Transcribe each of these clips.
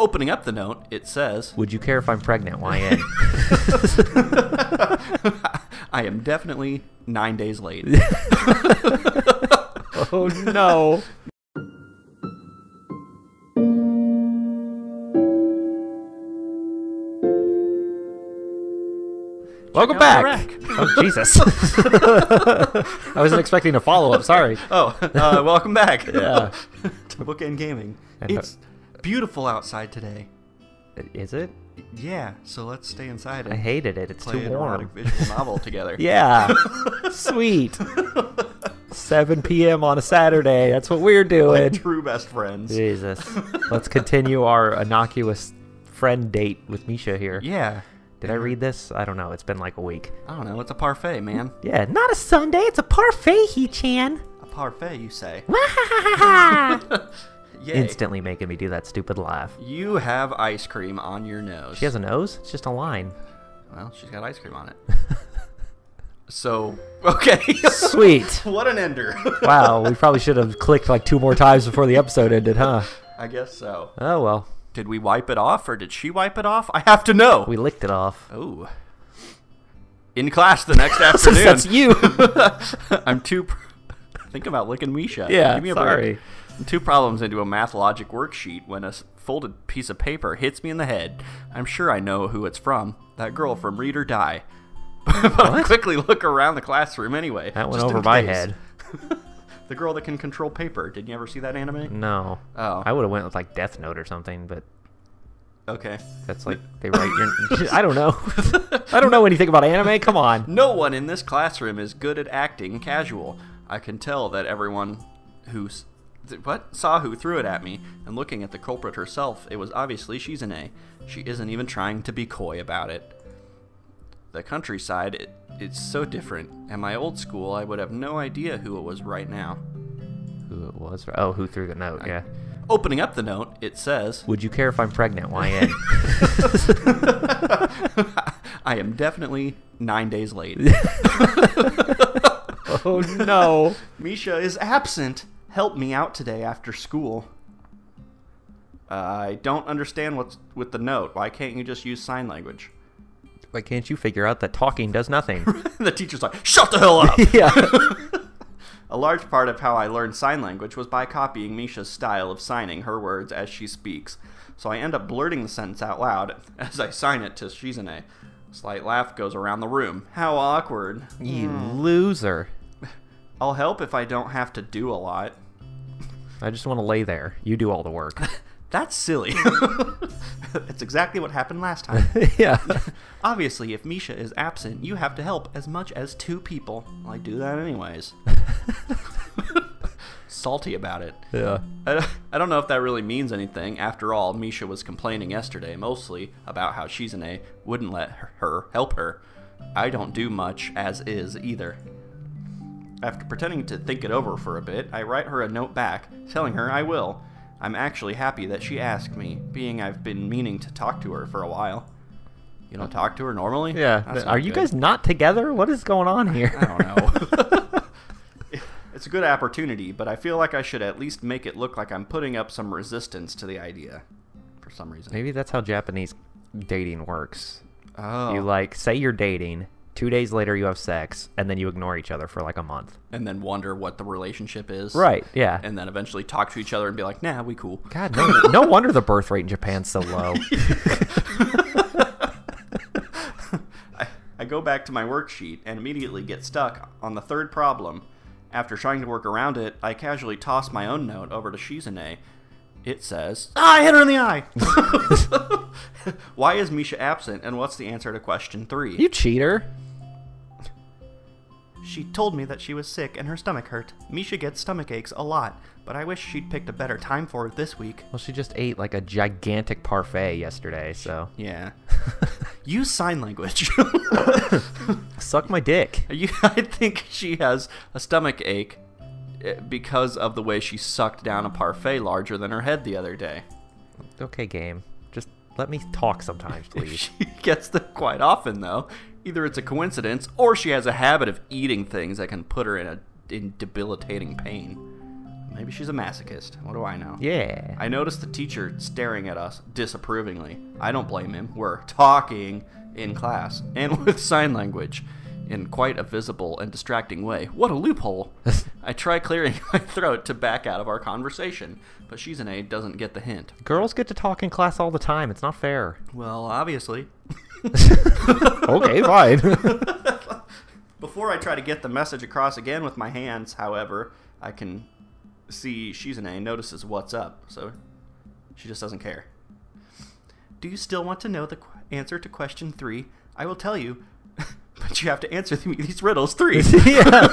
Opening up the note, it says, Would you care if I'm pregnant? YN. I am definitely 9 days late. Oh, no. Welcome back. Oh, Jesus. I wasn't expecting a follow-up. Sorry. Welcome back. Yeah. To Bookend Gaming. And It's beautiful outside today. Is it? Yeah, so let's stay inside and I hated it. It's play too an erotic warm. visual novel together. Yeah. Sweet. 7 p.m. on a Saturday. That's what we're doing. Like true best friends. Jesus. Let's continue our innocuous friend date with Misha here. Yeah. Did I read this? I don't know. It's been like a week. I don't know. It's a parfait, man. Yeah, not a Sunday. It's a parfait, He-chan. A parfait, you say. Yay. Instantly making me do that stupid laugh. You have ice cream on your nose. She has a nose? It's just a line. Well, she's got ice cream on it. So, okay. Sweet. What an ender. Wow, we probably should have clicked like 2 more times before the episode ended, huh? I guess so. Oh, well. Did we wipe it off, or did she wipe it off? I have to know. We licked it off. Oh. In class the next afternoon. That's you. I'm too... Think about licking Misha. Yeah, Give me a sorry. break. I'm 2 problems into a math logic worksheet when a folded piece of paper hits me in the head. I'm sure I know who it's from. That girl from Read or Die. But I quickly look around the classroom anyway. That went just over in my case. head. The girl that can control paper. Did you ever see that anime? No. Oh. I would have went with like Death Note or something, but Okay. that's like they write your... I don't know. I don't know anything about anime. Come on. No one in this classroom is good at acting casual. I can tell that everyone who saw who threw it at me, and looking at the culprit herself, it was obviously Shizune. She isn't even trying to be coy about it. The countryside, it's so different. At my old school, I would have no idea who it was right now. Who it was? Oh, who threw the note? Yeah. Opening up the note, it says, Would you care if I'm pregnant? YN. I am definitely 9 days late. Oh, no. Misha is absent. Help me out today after school. I don't understand what's with the note. Why can't you just use sign language? Why can't you figure out that talking does nothing? The teacher's like, shut the hell up! Yeah. A large part of how I learned sign language was by copying Misha's style of signing her words as she speaks. So I end up blurting the sentence out loud as I sign it to Shizune. A slight laugh goes around the room. How awkward. You loser. I'll help if I don't have to do a lot. I just want to lay there. You do all the work. That's silly. That's exactly what happened last time. Yeah. Obviously, if Misha is absent, you have to help as much as 2 people. Well, I do that anyways. Salty about it. Yeah. I don't know if that really means anything. After all, Misha was complaining yesterday, mostly about how Shizune wouldn't let her help her. I don't do much as is either. After pretending to think it over for a bit, I write her a note back, telling her I will. I'm actually happy that she asked me, being I've been meaning to talk to her for a while. You don't talk to her normally? Yeah. That's Are not you good. guys not together? What is going on here? I don't know. It's a good opportunity, but I feel like I should at least make it look like I'm putting up some resistance to the idea. For some reason. Maybe that's how Japanese dating works. Oh. You like say you're dating, 2 days later you have sex, and then you ignore each other for like a month. And then wonder what the relationship is. Right, yeah. And then eventually talk to each other and be like, nah, we cool. God, no wonder the birth rate in Japan's so low. I go back to my worksheet and immediately get stuck on the 3rd problem. After trying to work around it, I casually toss my own note over to Shizune. It says, I hit her in the eye! Why is Misha absent, and what's the answer to question 3? You cheater. She told me that she was sick and her stomach hurt. Misha gets stomach aches a lot, but I wish she'd picked a better time for it this week. Well, she just ate like a gigantic parfait yesterday, so. Yeah. Use sign language. Suck my dick. I think she has a stomach ache because of the way she sucked down a parfait larger than her head the other day. Okay, game. Just let me talk sometimes, please. She gets them quite often, though. Either it's a coincidence, or she has a habit of eating things that can put her in debilitating pain. Maybe she's a masochist. What do I know? Yeah. I noticed the teacher staring at us disapprovingly. I don't blame him. We're talking in class and with sign language in quite a visible and distracting way. What a loophole. I try clearing my throat to back out of our conversation, but Shizune doesn't get the hint. Girls get to talk in class all the time. It's not fair. Well, obviously. Okay, fine. Before I try to get the message across again with my hands, however, I can see Shizune notices what's up, so she just doesn't care. Do you still want to know the answer to question 3? I will tell you, but you have to answer these riddles 3. Yeah.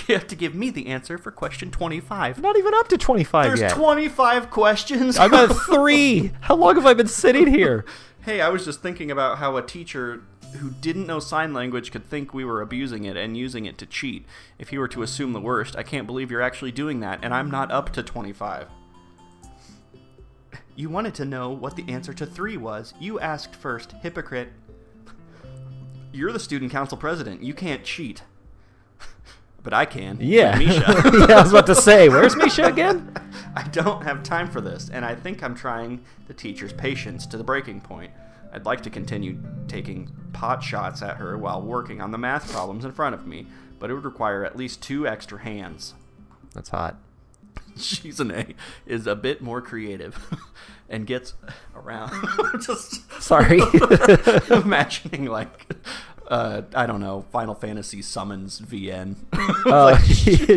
You have to give me the answer for question 25. Not even up to 25 There's yet. 25 questions. I'm at 3. How long have I been sitting here? Hey, I was just thinking about how a teacher who didn't know sign language could think we were abusing it and using it to cheat. If he were to assume the worst, I can't believe you're actually doing that, and I'm not up to 25. You wanted to know what the answer to 3 was. You asked first, hypocrite. You're the student council president. You can't cheat. But I can. Yeah. Misha. Yeah, I was about to say, where's Misha again? I don't have time for this, and I think I'm trying the teacher's patience to the breaking point. I'd like to continue taking pot shots at her while working on the math problems in front of me, but it would require at least 2 extra hands. That's hot. Shizune is a bit more creative and gets around. Just Sorry. imagining, like, I don't know, Final Fantasy summons VN.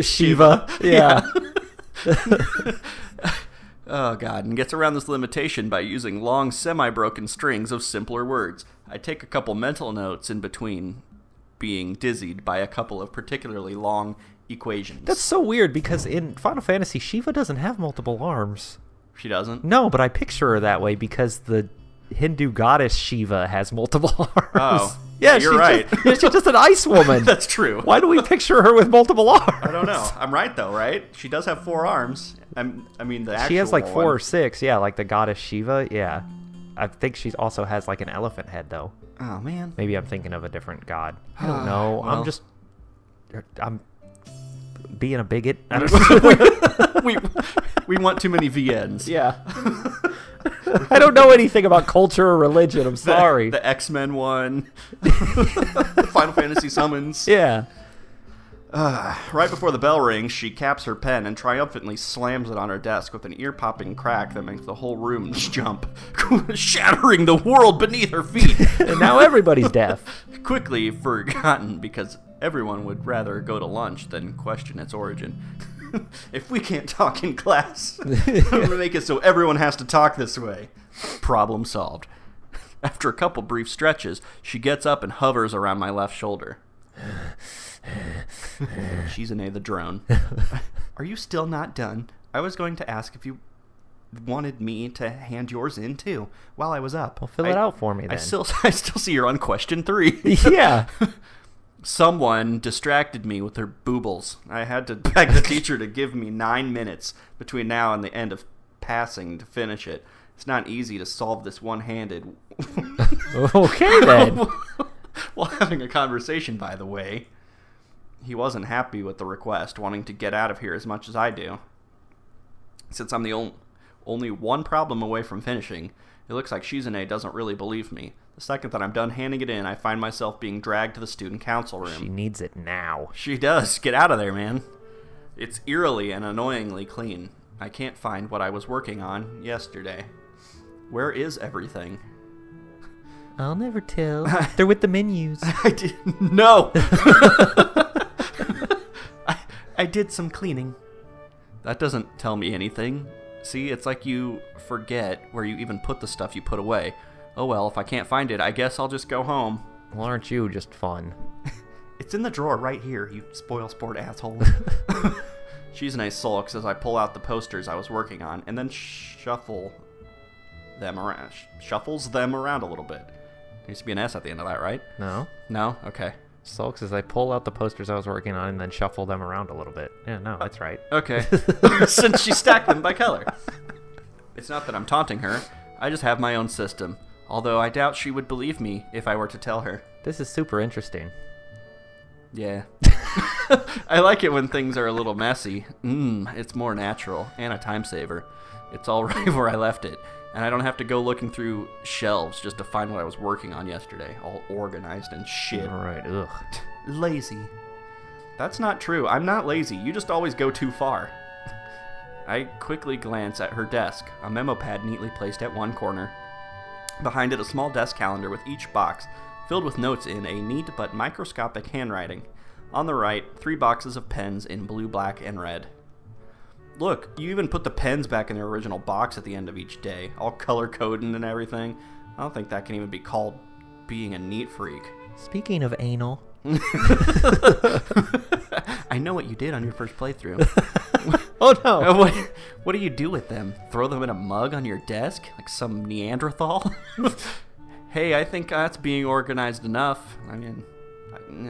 Shiva. Yeah. Oh, God, and gets around this limitation by using long, semi-broken strings of simpler words. I take a couple mental notes in between being dizzied by a couple of particularly long equations. That's so weird because in Final Fantasy, Shiva doesn't have multiple arms. She doesn't? No, but I picture her that way because the Hindu goddess Shiva has multiple arms. Oh, yeah, you're right. She's just an ice woman. That's true. Why do we picture her with multiple arms? I don't know. I'm right, though, right? She does have 4 arms. I mean, the actual She has like 4 one. or 6, yeah, like the goddess Shiva, yeah. I think she also has like an elephant head, though. Oh, man. Maybe I'm thinking of a different god. I don't know. Well. I'm being a bigot. I don't we want too many VNs. Yeah. I don't know anything about culture or religion. I'm sorry. The X-Men one. Final Fantasy summons. Yeah. Right before the bell rings, she caps her pen and triumphantly slams it on her desk with an ear-popping crack that makes the whole room jump, shattering the world beneath her feet. And now everybody's deaf. Quickly Forgotten because everyone would rather go to lunch than question its origin. If we can't talk in class, I'm going to make it so everyone has to talk this way. Problem solved. After a couple brief stretches, she gets up and hovers around my left shoulder. Shizune the drone. Are you still not done? I was going to ask if you wanted me to hand yours in too while I was up. Well, fill it out for me then. I still see you're on question 3. Yeah. Someone distracted me with their boobles. I had to beg the teacher to give me 9 minutes between now and the end of passing to finish it. It's not easy to solve this one-handed. Okay, then. While having a conversation, by the way. He wasn't happy with the request, wanting to get out of here as much as I do. Since I'm the only one problem away from finishing, it looks like Shizune doesn't really believe me. The second that I'm done handing it in, I find myself being dragged to the student council room. She needs it now. She does. Get out of there, man. It's eerily and annoyingly clean. I can't find what I was working on yesterday. Where is everything? I'll never tell. They're with the menus. I did. No! I did some cleaning. That doesn't tell me anything. See, it's like you forget where you even put the stuff you put away. Oh well, if I can't find it, I guess I'll just go home. Well, aren't you just fun? It's in the drawer right here, you spoil sport asshole. Shizune sulks as I pull out the posters I was working on and then shuffles them around a little bit. There needs to be an S at the end of that, right? No. No? Okay. Sulks as I pull out the posters I was working on and then shuffle them around a little bit. Yeah, no, that's right. Okay. Since she stacked them by color. It's not that I'm taunting her. I just have my own system. Although I doubt she would believe me if I were to tell her. This is super interesting. Yeah. I like it when things are a little messy. It's more natural and a time saver. It's all right where I left it, and I don't have to go looking through shelves just to find what I was working on yesterday, all organized and shit. All right, ugh. Lazy. That's not true. I'm not lazy. You just always go too far. I quickly glance at her desk, a memo pad neatly placed at one corner. Behind it, a small desk calendar with each box filled with notes in a neat but microscopic handwriting. On the right, 3 boxes of pens in blue, black, and red. Look, you even put the pens back in their original box at the end of each day, all color-coded and everything. I don't think that can even be called being a neat freak. Speaking of anal. I know what you did on your first playthrough. Oh no! What do you do with them? Throw them in a mug on your desk? Like some Neanderthal? Hey, I think that's being organized enough. I mean,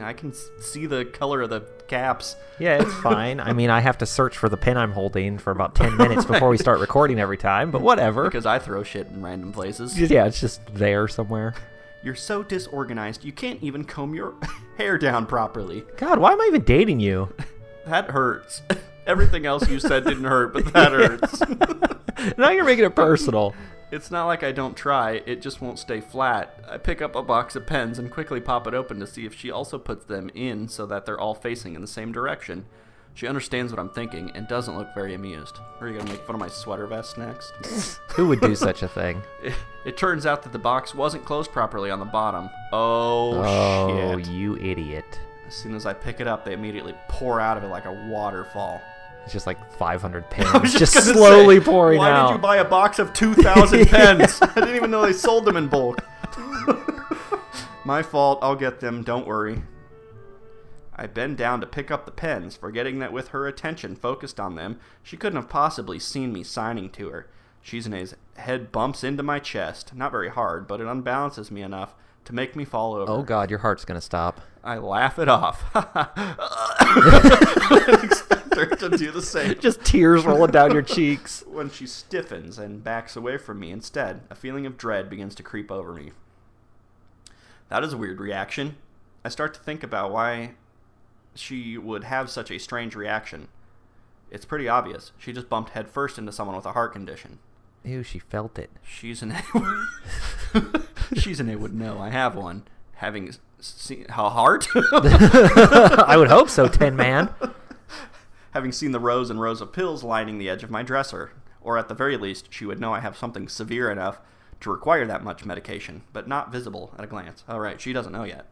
I can see the color of the caps. Yeah, it's fine. I mean, I have to search for the pen I'm holding for about 10 minutes before we start recording every time, but whatever. Because I throw shit in random places. Yeah, it's just there somewhere. You're so disorganized, you can't even comb your hair down properly. God, why am I even dating you? That hurts. Everything else you said didn't hurt, but that hurts. Now you're making it personal. It's not like I don't try, it just won't stay flat. I pick up a box of pens and quickly pop it open to see if she also puts them in so that they're all facing in the same direction. She understands what I'm thinking and doesn't look very amused. Are you going to make fun of my sweater vest next? Who would do such a thing? It turns out that the box wasn't closed properly on the bottom. Oh, shit. Oh, you idiot. As soon as I pick it up, they immediately pour out of it like a waterfall. It's just like 500 pens just gonna slowly say, pouring why out. Why did you buy a box of 2,000 pens? I didn't even know they sold them in bulk. My fault. I'll get them. Don't worry. I bend down to pick up the pens, forgetting that with her attention focused on them, she couldn't have possibly seen me signing to her. Shizune's head bumps into my chest. Not very hard, but it unbalances me enough to make me fall over. Oh god, your heart's gonna stop. I laugh it off. Her to do the same. Just tears rolling down your cheeks. When she stiffens and backs away from me instead, a feeling of dread begins to creep over me. That is a weird reaction. I start to think about why she would have such a strange reaction. It's pretty obvious. She just bumped headfirst into someone with a heart condition. Ew, she felt it. Shizune would know I have one. Having seen a heart? I would hope so, Tin Man. Having seen the rows and rows of pills lining the edge of my dresser. Or at the very least, she would know I have something severe enough to require that much medication, but not visible at a glance. All right, she doesn't know yet.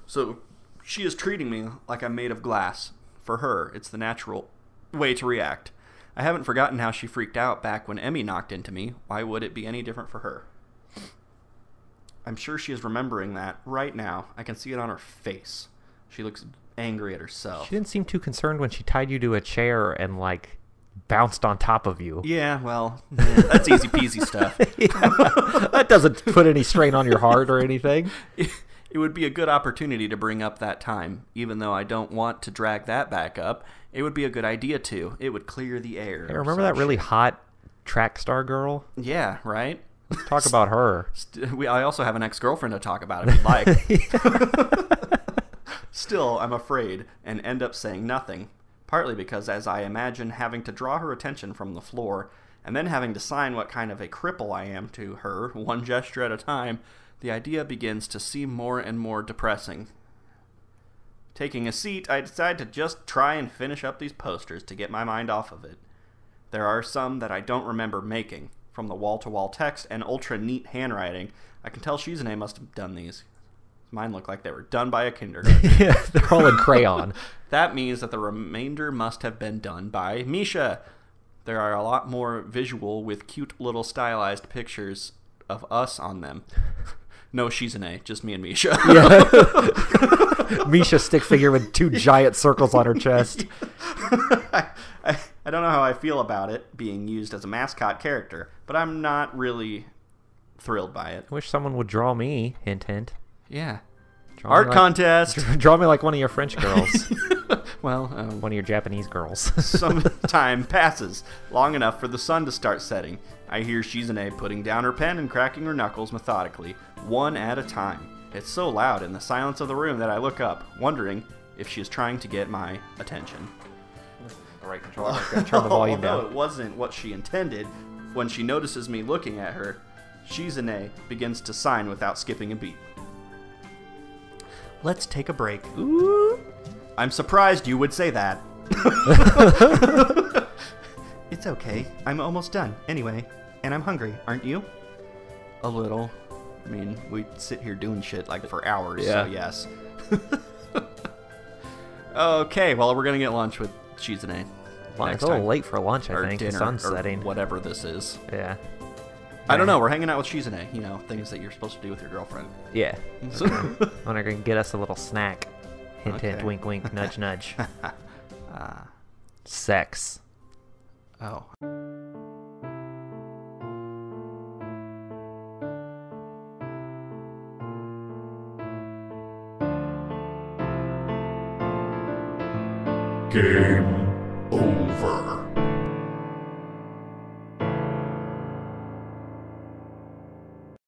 So she is treating me like I'm made of glass. For her, it's the natural way to react. I haven't forgotten how she freaked out back when Emmy knocked into me. Why would it be any different for her? I'm sure she is remembering that right now. I can see it on her face. She looks angry at herself. She didn't seem too concerned when she tied you to a chair and, like, bounced on top of you. Yeah, well, that's easy peasy stuff. Yeah, that doesn't put any strain on your heart or anything. It would be a good opportunity to bring up that time. Even though I don't want to drag that back up, it would be a good idea to. It would clear the air. Hey, remember that really hot track star girl? Yeah, right? Talk about her. I also have an ex-girlfriend to talk about if you'd like. Still, I'm afraid, and end up saying nothing. Partly because as I imagine having to draw her attention from the floor, and then having to sign what kind of a cripple I am to her, one gesture at a time, the idea begins to seem more and more depressing. Taking a seat, I decide to just try and finish up these posters to get my mind off of it. There are some that I don't remember making. From the wall-to-wall text and ultra-neat handwriting, I can tell Shizune must have done these. Mine look like they were done by a kindergartner. Yeah, they're all in crayon. That means that the remainder must have been done by Misha. There are a lot more visual with cute little stylized pictures of us on them. No Shizune, just me and Misha. Yeah. Misha stick figure with 2 giant circles on her chest. I don't know how I feel about it being used as a mascot character, but I'm not really thrilled by it. I wish someone would draw me. Hint, hint. Yeah. Draw Art contest. Draw me like one of your French girls. Well, one of your Japanese girls. Some time passes, long enough for the sun to start setting. I hear Shizune putting down her pen and cracking her knuckles methodically, one at a time. It's so loud in the silence of the room that I look up, wondering if she is trying to get my attention. The right controller. I'm gonna turn the volume Although down. it wasn't what she intended, when she notices me looking at her, Shizune begins to sign without skipping a beat. Let's take a break. Ooh. I'm surprised you would say that. It's okay. I'm almost done. Anyway, and I'm hungry, aren't you? A little. I mean, we sit here doing shit like for hours, Yeah. so yes. Okay, well, we're gonna get lunch with Shizune. It's next a little time. late for lunch, I Or think. dinner, The sun's or setting. whatever this is. Yeah. I don't know. We're hanging out with Shizune. You know, things that you're supposed to do with your girlfriend. Yeah. Okay. I'm gonna get us a little snack. Hint, hint, Okay. wink, wink, nudge, nudge. Sex. Oh. Game